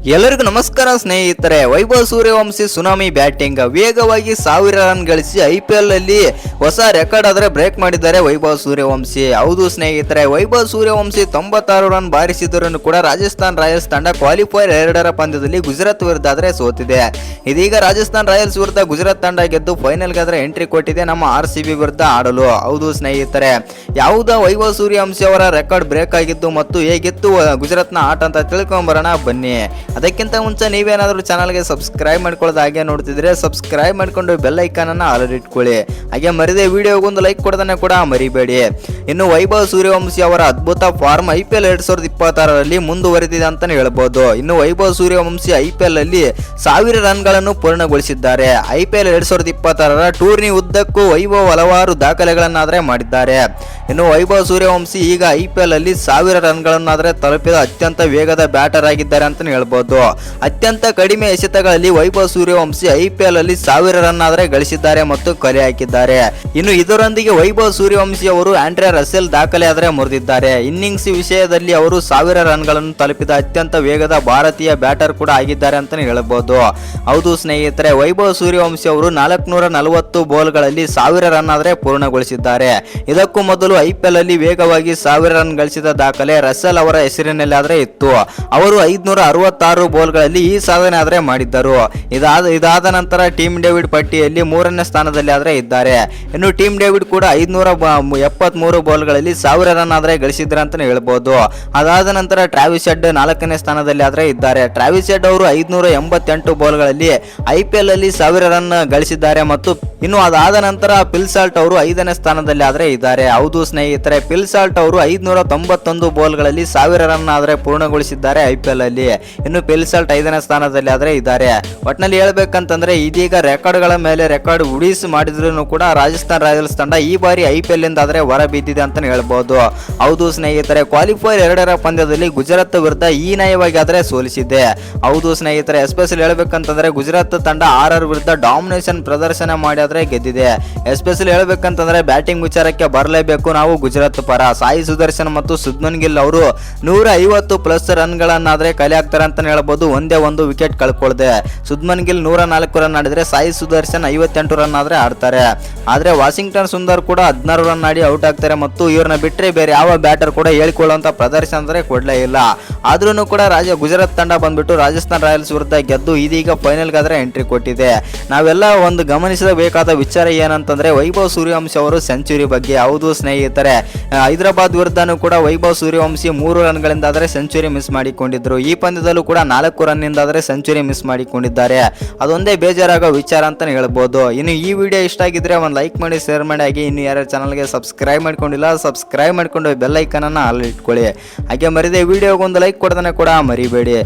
ಎಲ್ಲರಿಗೂ ನಮಸ್ಕಾರ ಸ್ನೇಹಿತರೆ. ವೈಭವ್ ಸೂರ್ಯವಂಶಿ ಸುನಾಮಿ ಬ್ಯಾಟಿಂಗ್ ವೇಗವಾಗಿ 1000 ರನ್ ಗಳಿಸಿ IPL ಅಲ್ಲಿ ಹೊಸ ರೆಕಾರ್ಡ್ ಆದ್ರೆ ಬ್ರೇಕ್ ಮಾಡಿದ್ದಾರೆ ವೈಭವ್ ಸೂರ್ಯವಂಶಿ. ಹೌದು ಸ್ನೇಹಿತರೆ, ವೈಭವ್ ಸೂರ್ಯವಂಶಿ 96 ರನ್ ಬಾರಿಸಿದರೂ ಕೂಡ ರಾಜಸ್ಥಾನ್ ರಾಯಲ್ಸ್ ತಂಡ ಕ್ವಾಲಿಫೈರ್ 2ರ ಪಂದ್ಯದಲ್ಲಿ ಗುಜರಾತ್ ವಿರುದ್ಧ ಆದ್ರೆ ಸೋತಿದೆ. ಇದೀಗ ರಾಜಸ್ಥಾನ್ ರಾಯಲ್ಸ್ ವಿರುದ್ಧ ಗುಜರಾತ್ ತಂಡ ಗೆದ್ದು ಫೈನಲ್ಗೆ ಆದ್ರೆ ಎಂಟ್ರಿ ಕೊಟ್ಟಿದೆ ನಮ್ಮ RCB ವಿರುದ್ಧ ಆಡಲು. ಹೌದು ಸ್ನೇಹಿತರೆ, ಯಾವುದೋ ವೈಭವ್ ಸೂರ್ಯವಂಶಿ ಅವರ ರೆಕಾರ್ಡ್ ಬ್ರೇಕ್ ಆಗಿದ್ದು ಮತ್ತು ಹೇಗಿತ್ತು ಗುಜರಾತ್ನ ಆಟ ಅಂತ ತಿಳ್ಕೊಂಬರೋಣ ಬನ್ನಿ. ಅದಕ್ಕಿಂತ ಮುಂಚೆ ನೀವೇನಾದರೂ ಚಾನಲ್ಗೆ ಸಬ್ಸ್ಕ್ರೈಬ್ ಮಾಡ್ಕೊಳ್ಳೋದು ಹಾಗೆ ನೋಡ್ತಿದ್ರೆ ಸಬ್ಸ್ಕ್ರೈಬ್ ಮಾಡ್ಕೊಂಡು ಬೆಲ್ ಐಕಾನ್ ಅನ್ನು ಆಲ್ ಇಟ್ಕೊಳ್ಳಿ. ಹಾಗೆ ಮರಿದೆ ವಿಡಿಯೋಗೊಂದು ಲೈಕ್ ಕೊಡೋದನ್ನ ಕೂಡ ಮರಿಬೇಡಿ. ಇನ್ನು ವೈಭವ್ ಸೂರ್ಯವಂಶಿ ಅವರ ಅದ್ಭುತ ಫಾರ್ಮ್ IPL 2026ರಲ್ಲಿ ಮುಂದುವರೆದಿದೆ ಅಂತಾನೆ ಹೇಳ್ಬೋದು. ಇನ್ನು ವೈಭವ್ ಸೂರ್ಯವಂಶಿ IPL ಅಲ್ಲಿ 1000 ರನ್ಗಳನ್ನು ಪೂರ್ಣಗೊಳಿಸಿದ್ದಾರೆ. IPL 2026ರ ಟೂರ್ನಿ ಉದ್ದಕ್ಕೂ ವೈಭವ್ ಹಲವಾರು ದಾಖಲೆಗಳನ್ನಾದ್ರೆ ಮಾಡಿದ್ದಾರೆ. ಇನ್ನು ವೈಭವ್ ಸೂರ್ಯವಂಶಿ ಈಗ IPL ಅಲ್ಲಿ 1000 ರನ್ಗಳನ್ನಾದ್ರೆ ತಲುಪಿದ ಅತ್ಯಂತ ವೇಗದ ಬ್ಯಾಟರ್ ಆಗಿದ್ದಾರೆ ಅಂತಾನೆ ಹೇಳ್ಬೋದು. ಅತ್ಯಂತ ಕಡಿಮೆ ಎಸೆತಗಳಲ್ಲಿ ವೈಭವ್ ಸೂರ್ಯವಂಶಿ IPL ಅಲ್ಲಿ 1000 ರನ್ ಆದ್ರೆ ಗಳಿಸಿದ್ದಾರೆ ಮತ್ತು ಕಲೆ ಹಾಕಿದ್ದಾರೆ. ಇನ್ನು ಇದರೊಂದಿಗೆ ವೈಭವ್ ಸೂರ್ಯವಂಶಿ ಅವರು ಆಂಡ್ರೆ ರಸೆಲ್ ದಾಖಲೆ ಆದ್ರೆ ಮುರಿದಿದ್ದಾರೆ. ಇನ್ನಿಂಗ್ಸ್ ವಿಷಯದಲ್ಲಿ ಅವರು 1000 ರನ್ಗಳನ್ನು ತಲುಪಿದ ಅತ್ಯಂತ ವೇಗದ ಭಾರತೀಯ ಬ್ಯಾಟರ್ ಕೂಡ ಆಗಿದ್ದಾರೆ ಅಂತಾನೆ ಹೇಳಬಹುದು. ಹೌದು ಸ್ನೇಹಿತರೆ, ವೈಭವ್ ಸೂರ್ಯವಂಶಿ ಅವರು 440 ಬಾಲ್ಗಳಲ್ಲಿ 1000 ರನ್ ಆದ್ರೆ ಪೂರ್ಣಗೊಳಿಸಿದ್ದಾರೆ. ಇದಕ್ಕೂ ಮೊದಲು IPL ಅಲ್ಲಿ ವೇಗವಾಗಿ 1000 ರನ್ ಗಳಿಸಿದ ದಾಖಲೆ ರಸೆಲ್ ಅವರ ಹೆಸರಿನಲ್ಲಿ ಆದ್ರೆ ಇತ್ತು. ಅವರು 566 ಬಾಲ್ಗಳಲ್ಲಿ ಈ ಸಾಧನೆ ಆದ್ರೆ ಮಾಡಿದ್ದರು. ಇದಾದ ನಂತರ ಟೀಮ್ ಡೇವಿಡ್ ಪಟ್ಟಿಯಲ್ಲಿ 3ನೇ ಸ್ಥಾನದಲ್ಲಿ ಆದ್ರೆ ಇದ್ದಾರೆ. ಇನ್ನು ಟೀಮ್ ಡೇವಿಡ್ ಕೂಡ 573 ಬಾಲ್ಗಳಲ್ಲಿ 1000 ರನ್ ಆದ್ರೆ ಗಳಿಸಿದ್ರೆ ಅಂತಾನೆ ಹೇಳ್ಬೋದು. ಅದಾದ ನಂತರ ಟ್ರಾವಿಸ್ ಹೆಡ್ 4ನೇ ಸ್ಥಾನದಲ್ಲಿ ಆದ್ರೆ ಇದ್ದಾರೆ. ಟ್ರಾವಿಸ್ ಹೆಡ್ ಅವರು 588 ಬಾಲ್ಗಳಲ್ಲಿ IPL ಅಲ್ಲಿ 1000 ರನ್ ಗಳಿಸಿದ್ದಾರೆ ಮತ್ತು ಇನ್ನು ಅದಾದ ನಂತರ ಪಿಲ್ ಸಾಲ್ಟ್ ಅವರು 5ನೇ ಸ್ಥಾನದಲ್ಲಿ ಆದ್ರೆ ಇದ್ದಾರೆ. ಹೌದು ಸ್ನೇಹಿತರೆ, ಪಿಲ್ ಸಾಲ್ಟ್ ಅವರು 591 ಬಾಲ್ಗಳಲ್ಲಿ 1000 ರನ್ ಆದ್ರೆ ಪೂರ್ಣಗೊಳಿಸಿದ್ದಾರೆ IPL ಅಲ್ಲಿ. ಇನ್ನು ಪಿಲ್ ಸಾಲ್ಟ್ 5ನೇ ಸ್ಥಾನದಲ್ಲಿ ಆದ್ರೆ ಇದ್ದಾರೆ. ಒಟ್ಟಿನಲ್ಲಿ ಹೇಳ್ಬೇಕಂತಂದ್ರೆ ಇದೀಗ ರೆಕಾರ್ಡ್ಗಳ ಮೇಲೆ ರೆಕಾರ್ಡ್ ಉಡಿಸಿ ಮಾಡಿದ್ರು ಕೂಡ ರಾಜಸ್ಥಾನ್ ರಾಯಲ್ಸ್ ತಂಡ ಈ ಬಾರಿ IPL ಇಂದ ಆದ್ರೆ ಹೊರ ಬಿದ್ದಿದೆ ಅಂತಾನೆ ಹೇಳ್ಬಹುದು. ಹೌದು ಸ್ನೇಹಿತರೆ, ಕ್ವಾಲಿಫೈರ್ 2ರ ಪಂದ್ಯದಲ್ಲಿ ಗುಜರಾತ್ ವಿರುದ್ಧ ಹೀನಾಯವಾಗಿ ಆದ್ರೆ ಸೋಲಿಸಿದೆ. ಹೌದು ಸ್ನೇಹಿತರೆ, ಎಸ್ಪೆಷಲಿ ಹೇಳ್ಬೇಕಂತಂದ್ರೆ ಗುಜರಾತ್ ತಂಡ RR ವಿರುದ್ಧ ಡಾಮಿನೇಷನ್ ಪ್ರದರ್ಶನ ಮಾಡಿ ಆದ್ರೆ ಗೆದ್ದಿದೆ. ಎಸ್ಪೆಷಲಿ ಹೇಳ್ಬೇಕಂತಂದ್ರೆ ಬ್ಯಾಟಿಂಗ್ ವಿಚಾರಕ್ಕೆ ಬರಲೇಬೇಕು ನಾವು ಗುಜರಾತ್ ಪರ. ಸಾಯಿ ಸುದರ್ಶನ್ ಮತ್ತು ಶುಭ್ಮನ್ ಗಿಲ್ ಅವರು 150+ ರನ್ಗಳನ್ನಾದ್ರೆ ಕಲೆ ಹಾಕ್ತಾರೆ ಅಂತಾನೆ ಹೇಳ್ಬೋದು. ಒಂದೇ ಒಂದು ವಿಕೆಟ್ ಕಳ್ಕೊಳ್ದೆ. ಶುಭ್ಮನ್ ಗಿಲ್ 104 ರನ್ ಆಡಿದ್ರೆ ಸಾಯಿ ಸುದರ್ಶನ್ 58 ರನ್ ಆದ್ರೆ ಆಡ್ತಾರೆ. ಆದ್ರೆ ವಾಷಿಂಗ್ಟನ್ ಸುಂದರ್ ಕೂಡ 16 ರನ್ ಆಡಿ ಔಟ್ ಆಗ್ತಾರೆ ಮತ್ತು ಇವ್ರನ್ನ ಬಿಟ್ಟರೆ ಬೇರೆ ಯಾವ ಬ್ಯಾಟರ್ ಕೂಡ ಹೇಳಿಕೊಳ್ಳುವಂತ ಪ್ರದರ್ಶನ ಅಂದ್ರೆ ಕೊಡ್ಲೇ ಇಲ್ಲ. ಆದ್ರೂ ಕೂಡ ಗುಜರಾತ್ ತಂಡ ಬಂದ್ಬಿಟ್ಟು ರಾಜಸ್ಥಾನ್ ರಾಯಲ್ಸ್ ವಿರುದ್ಧ ಗೆದ್ದು ಇದೀಗ ಫೈನಲ್ಗಾದ್ರೆ ಎಂಟ್ರಿ ಕೊಟ್ಟಿದೆ. ನಾವೆಲ್ಲ ಒಂದು ಗಮನಿಸಬೇಕಾದ ವಿಚಾರ ಏನಂತಂದ್ರೆ ವೈಭವ್ ಸೂರ್ಯವಂಶಿ ಅವರು ಸೆಂಚುರಿ ಬಗ್ಗೆ. ಹೌದು ಸ್ನೇಹಿತರೆ, ಹೈದರಾಬಾದ್ ವಿರುದ್ಧನೂ ಕೂಡ ವೈಭವ್ ಸೂರ್ಯವಂಶಿ 3 ರನ್ಗಳಿಂದ ಆದ್ರೆ ಸೆಂಚುರಿ ಮಿಸ್ ಮಾಡಿಕೊಂಡಿದ್ರು. ಈ ಪಂದ್ಯದಲ್ಲೂ ಕೂಡ 4 ರನ್ನಿಂದ ಆದ್ರೆ ಸೆಂಚುರಿ ಮಿಸ್ ಮಾಡಿಕೊಂಡಿದ್ದಾರೆ. ಅದೊಂದೇ ಬೇಜಾರಾಗೋ ವಿಚಾರ ಅಂತಾನೆ ಹೇಳ್ಬೋದು. ಇನ್ನು ಈ ವಿಡಿಯೋ ಇಷ್ಟ ಆಗಿದ್ರೆ ಒಂದು ಲೈಕ್ ಮಾಡಿ, ಶೇರ್ ಮಾಡಿ. ಹಾಗೆ ಇನ್ನು ಯಾರು ಚಾನಲ್ಗೆ ಸಬ್ಸ್ಕ್ರೈಬ್ ಮಾಡ್ಕೊಂಡಿಲ್ಲ ಸಬ್ಸ್ಕ್ರೈಬ್ ಮಾಡ್ಕೊಂಡು ಬೆಲ್ ಐಕಾನ್ ಅನ್ನು ಆಲ್ ಇಟ್ಕೊಳ್ಳಿ. ಹಾಗೆ ಮರಿದೆ ವಿಡಿಯೋಗೊಂದು ಲೈಕ್ ಕೊಡೋದನ್ನ ಕೂಡ ಮರಿಬೇಡಿ.